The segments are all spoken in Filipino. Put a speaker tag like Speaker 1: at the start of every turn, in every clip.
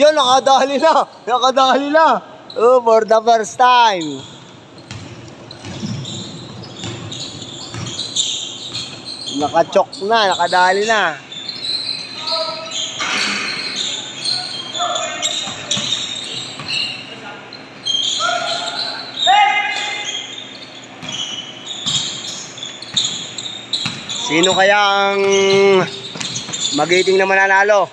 Speaker 1: Yun, nakadali na. Nakadali na. Oh, for the first time. Nakachok na, nakadali na. Sino kaya ang magiting na mananalo?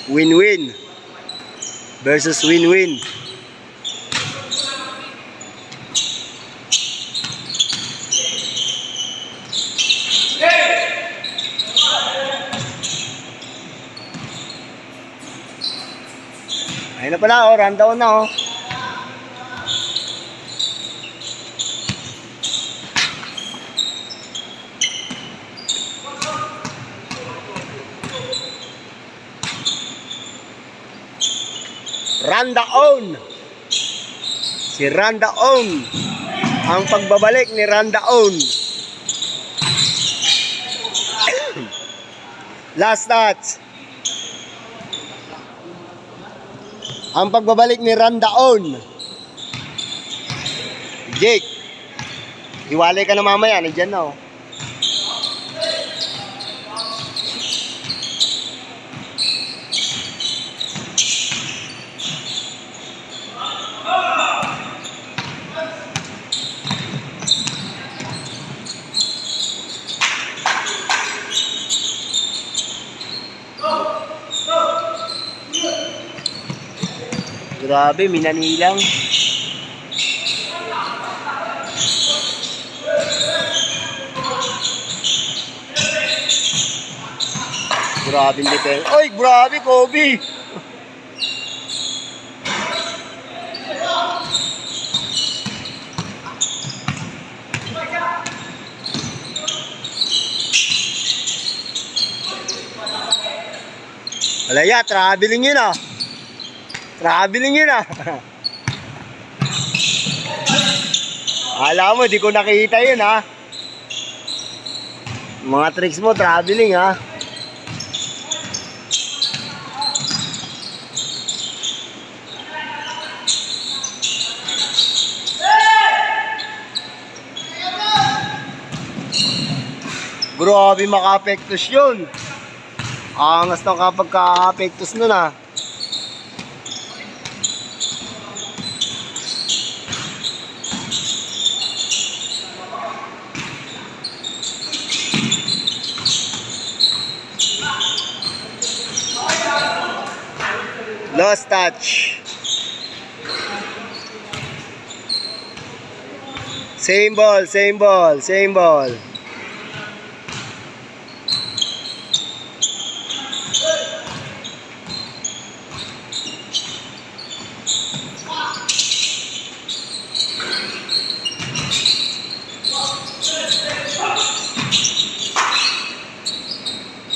Speaker 1: Win-win versus win-win. Ayun na pala, oh, rundown na, oh. Rundown. Si Rundown. Ang pagbabalik ni Rundown. Last touch. Ang pagbabalik ni Rundown. Jake, hiwalay ka na mamaya. Nandiyan na, oh. Grabe, minanilang. Grabe yung defense. Oy, grabe, Kobe! Alaya, traveling yun, ah. Traveling yun, ah. Alam mo, di ko nakita yun, ah. Mga tricks mo, traveling, ah. Grabe, maka-apektos yun. Angas na kapag ka-apektos nun, ah. Lost touch. Same ball, same ball, same ball.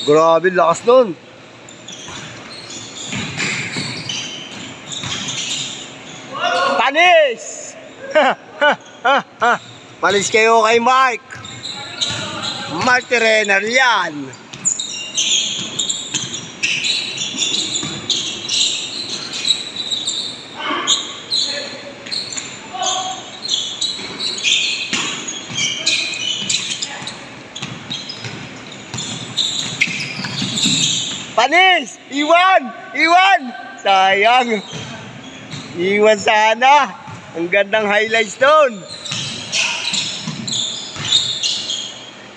Speaker 1: Grabe, lakas nun. Panis! Panis kayo kay Mark. Mark Renner yan. Panis! Iwan! Iwan! Sayang! Iwan sana! Ang gandang highlights doon!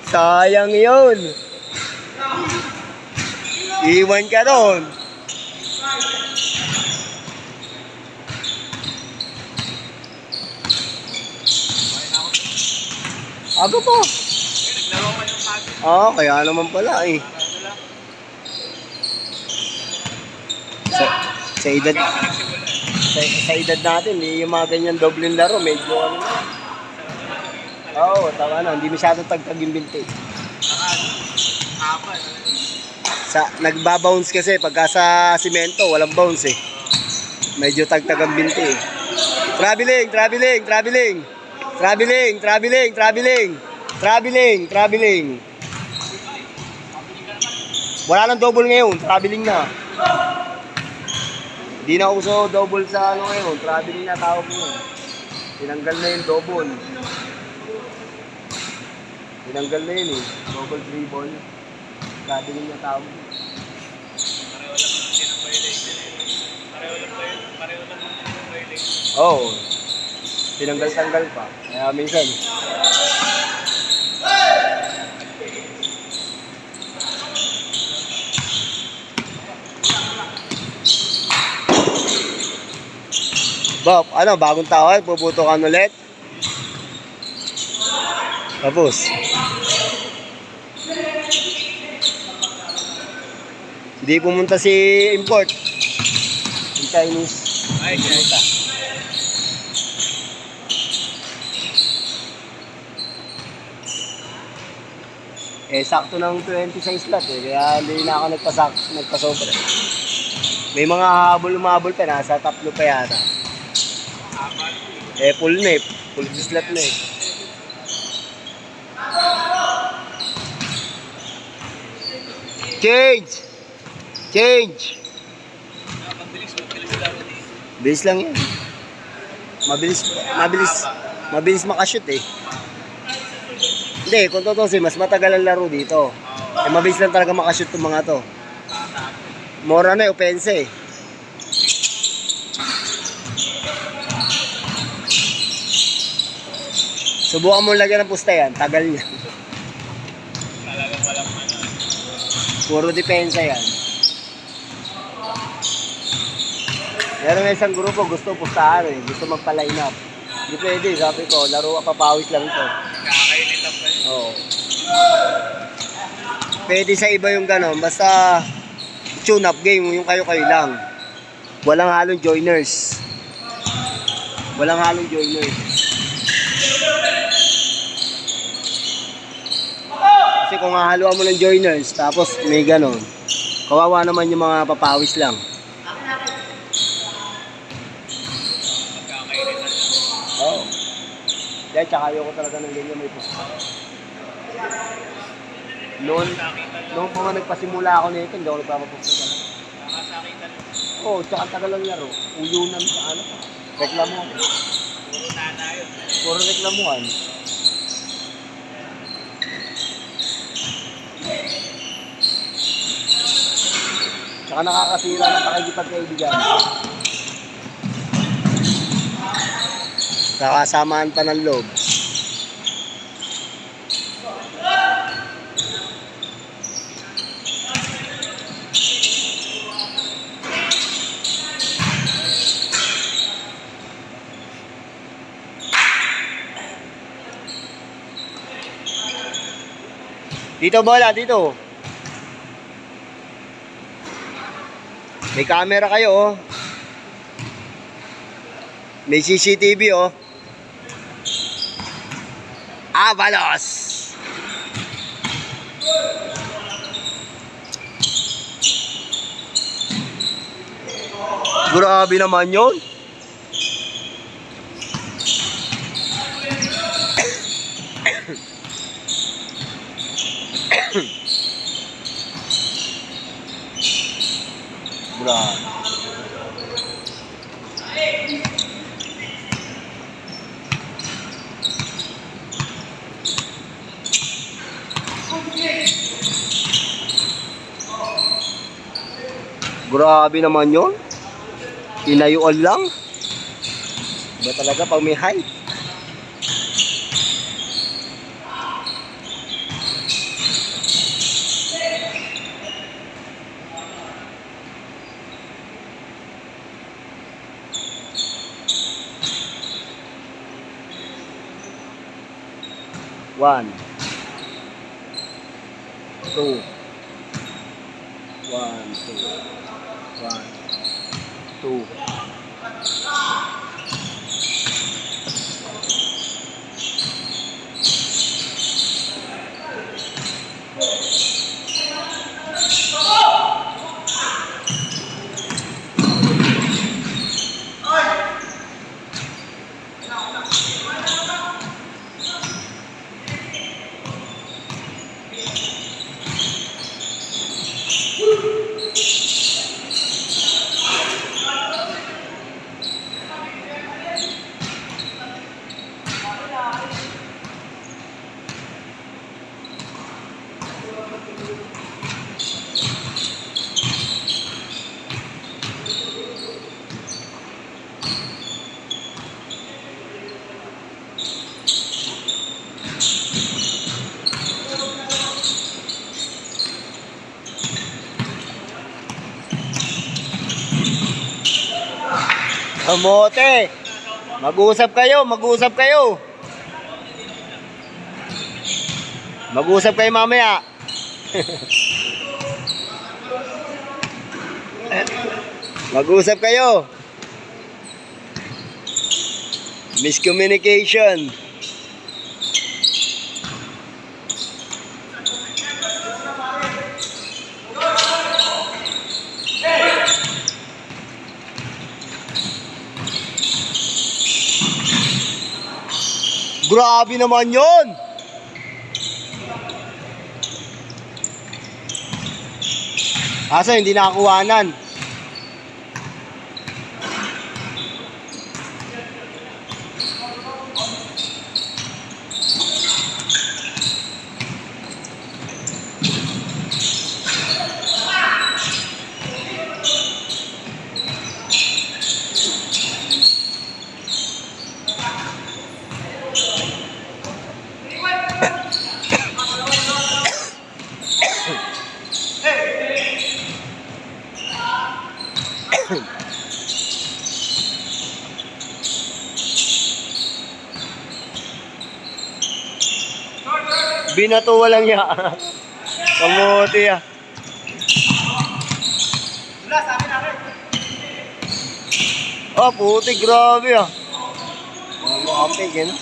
Speaker 1: Sayang yun! Iwan ka doon! Aga po! Oo, kaya naman pala eh. Sa edad natin, yung mga ganyan dobleng laro, medyo ano na. Oo, tama na, hindi masyadong tagtag yung binti. Nagbabounce kasi pagka sa simento, walang bounce eh. Medyo tagtag ang binti eh. Traveling. Wala nang double ngayon, traveling na. Hindi na uso double sa ano ngayon, traveling na tawag mo. Tinanggal na yung double. Tinanggal na yun eh, double dribble. Traveling na tawag mo. Oo. Tinanggal-tanggal pa. Kaya minsan. Bob, ano, bagong tawad? Puputokan ulit? Tapos. Hindi pumunta si import. Yung Chinese. Ay, pumunta. Sakto ng 26 slot eh. Kaya hindi na ako nagpasobra. May mga habol-umabol pa. Nasa 3 pa yata. Full na eh. Full slot na eh. Change! Bilis lang yan. Mabilis makashoot eh. Hindi, kung tutusin, mas matagal ang laro dito. Mabilis lang talaga makashoot itong mga to. Mora na eh, opensa eh. Subukan mo lagyan ng pusta yan, tagal niya.
Speaker 2: Talagang walang ano.
Speaker 1: Puro depensa yan. Meron na isang grupo, gusto pustahan eh. Gusto magpa-line up. Hindi pwede, sabi ko, laro papawis lang ito.
Speaker 2: Kakainin lang pa yun.
Speaker 1: Oo. Pwede sa iba yung gano'n, basta tune-up game, yung kayo-kayo lang. Walang halong joiners. Kasi kung hahaluan mo ng joiners, tapos may gano'n, kawawa naman yung mga papawis lang.
Speaker 2: Magkakainin lang.
Speaker 1: Oo. Dahil tsaka ayoko talaga ng ganyan may pusta. Noon pa nga nagpasimula ako nito, hindi ako nagpapapusta talaga.
Speaker 2: Nakasakitan.
Speaker 1: Oo, tsaka tagal lang laro. Uyunan sa ano. Reklamuhan.
Speaker 2: Puro nana yun.
Speaker 1: Puro reklamuhan. Tsaka nakakasira ng pakikipagkaibigan. Nakasamaan pa ng loob. Dito bola, dito. May camera kayo oh. May CCTV oh. Avalos. Grabe naman yun. Grabe. Grabe naman yun. Inayuan lang. Iba talaga pag may height. One, two, one, two, one, two. Kamote. Mag-usap kayo, mag-usap kayo. Mag-usap kayo mamaya. Mag-usap kayo. Miscommunication. Grabe naman yun. Asa hindi nakakuhanan. Binato walang ya. Kamuti ah. Oh, puti, grabe ah. Makapig eh, no?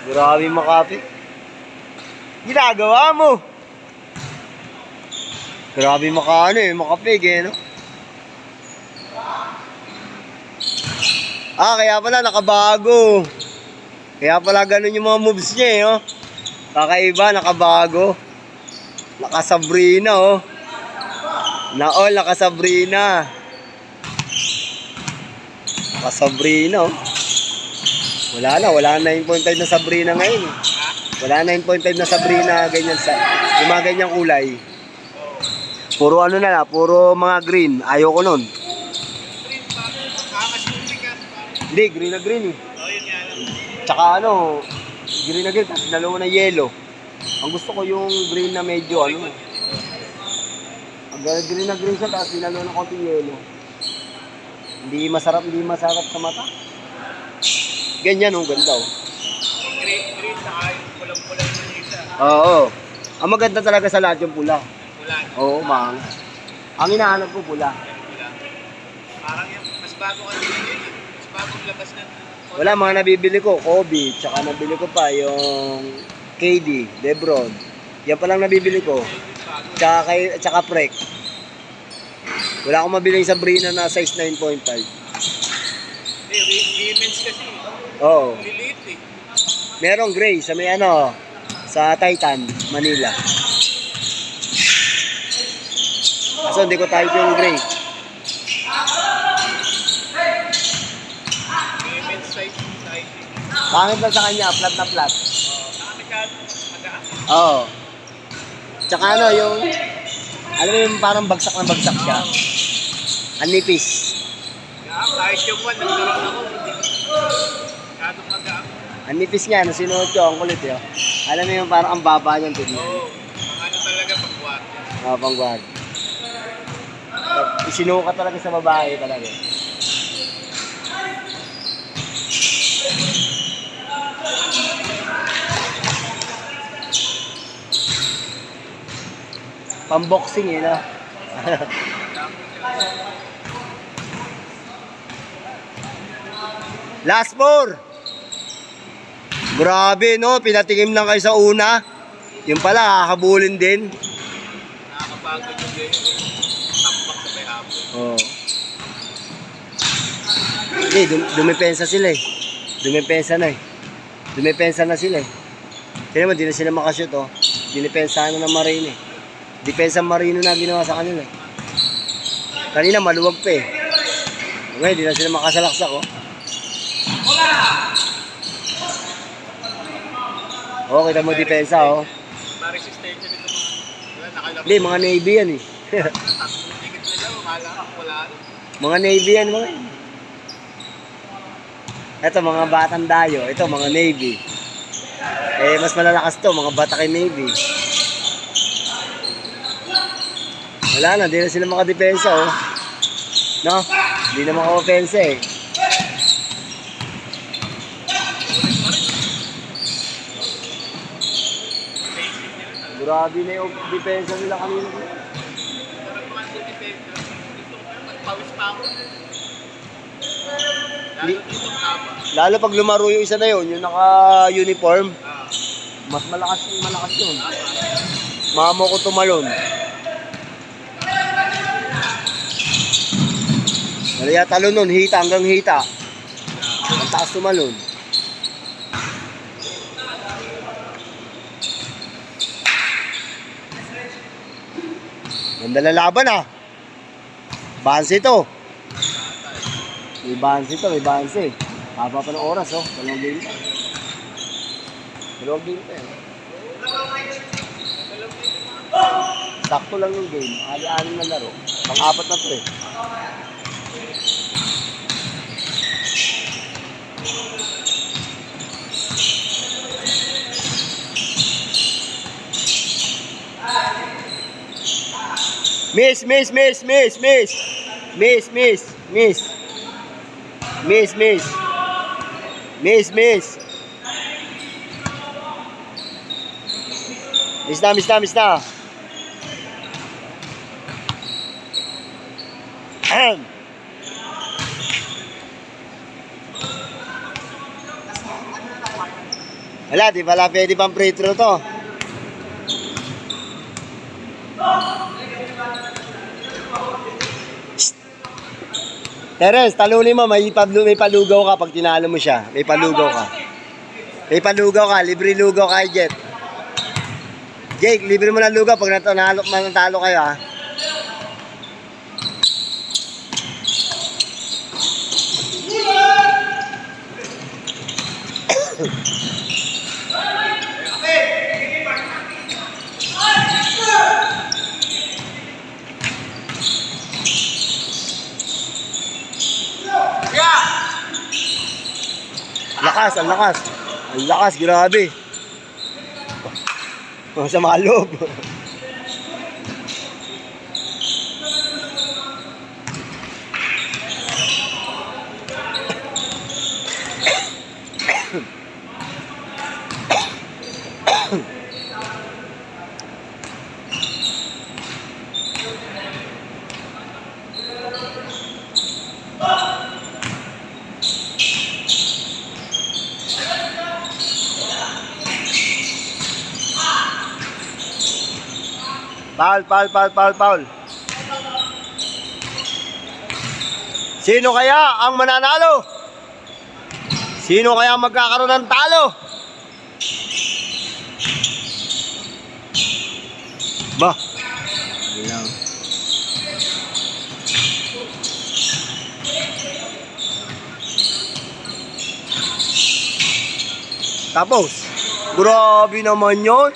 Speaker 1: Grabe makapig. Ginagawa mo. Grabe makaano eh, makapig eh, no? Ah, kaya pala nakabago. Kaya pala ganun yung mga moves niya eh, oh. Kakaiba, nakabago. Nakasabrina, oh. Naol, nakasabrina. Nakasabrina, oh. Wala na 9.5 na Sabrina ngayon. Wala na 9.5 na Sabrina, ganyan sa, yung mga ganyang kulay. Puro ano na, puro mga green. Ayoko nun. Hindi, green na green eh. Tsaka ano, green na green, tapos dalawa na yellow. Ang gusto ko yung green na medyo ano. Green na green siya, tapos dinalo ng konting yellow. Hindi masarap sa mata. Ganyan oh, ganda oh.
Speaker 2: Green, saka yung pulang-pulang yung isa.
Speaker 1: Oo. Ang maganda talaga sa lahat yung pula.
Speaker 2: Pula.
Speaker 1: Oo, mang. Ang hinahanap ko pula.
Speaker 2: Pula. Parang yung mas bago kasi yun. Mas bagong labas na.
Speaker 1: Wala, mga nabibili ko, Kobe, tsaka nabili ko pa yung KD, Lebron. Yan pa lang nabibili ko. Tsaka Prek. Wala akong mabiling Sabrina na size 9.5.
Speaker 2: Women's kasi.
Speaker 1: Oo.
Speaker 2: Liliit eh.
Speaker 1: Merong gray sa may ano, sa Titan, Manila. Kaso hindi ko type yung gray.
Speaker 2: Women's size.
Speaker 1: Pangit lang sa kanya, flat na flat.
Speaker 2: Magaan.
Speaker 1: Oo. Tsaka ano, yung, alam mo yung parang bagsak na bagsak siya. Ang nipis.
Speaker 2: Kahit yung one, nagkaroon ako. Masyadong magaan.
Speaker 1: Ang nipis niya, nung sinuot ko, ang kulit yun. Alam mo yung parang ang baba niyang tignan.
Speaker 2: Oo. Mga ano talaga pagbuhat.
Speaker 1: Oo, pangguard. Isinukat talaga sa babae talaga. Pamboxing eh, no? Last four! Grabe, no? Pinatingim lang kayo sa una. Yung pala, kakabulin din.
Speaker 2: Nakakapagod yung ganyan. Tampak sa may hapon.
Speaker 1: Oo. Hindi, dumipensa sila eh. Dumipensa na sila eh. Kaya naman, di na sila makashoot, oh. Dinipensahan na ng Marine eh. Depensa Marino na ginawa sa kanila eh. Kanina maluwag pa eh. Ngayon, di na sila makasalaksak, oh. Oh, kita mo depensa, oh.
Speaker 2: Ma-resistensya nito mga. Wala, nakalap.
Speaker 1: Hindi, mga Navy yan eh.
Speaker 2: Tatlong tingit nila, wala.
Speaker 1: Mga Navy yan, mga yan. Ito, mga batang dayo. Ito, mga Navy. Eh, mas malalakas to, mga bata kay Navy. Wala na, di na sila makadepensa, oh. No? Hindi na maka-offense, eh. Grabe na yung depensa nila kanina.
Speaker 2: Parang mga defender. Gusto ko magpawis pa ako. Lalo dito haba.
Speaker 1: Lalo pag lumaro yung isa na yun, yung naka-uniform,
Speaker 2: Ah.
Speaker 1: mas malakas yun. Mamo ko tumalon. Kaya talon nun, hita hanggang hita. Ang taas tumalon. Ganda na laban ah. Bansi to. May bansi to, may bansi. Haba pa ng oras oh. Dalawang game pa. Dalawang game pa eh. Sakto lang yung game. Ali-alim na laro. Pang-apat na to eh. Miss. Miss na. Ahem. Wala, di pala pwede pang free throw to. Terence, talunin mo, may palugaw ka pag tinalo mo siya. May palugaw ka, libre lugaw kay Jet. Jake, libre mo na lugaw pag natalo kayo ha. Ang lakas, grabe. Sa mga loob. Foul. Sino kaya ang mananalo? Sino kaya ang magkakaroon ng talo? Ba? Bilang. Tapos, grabe naman yun.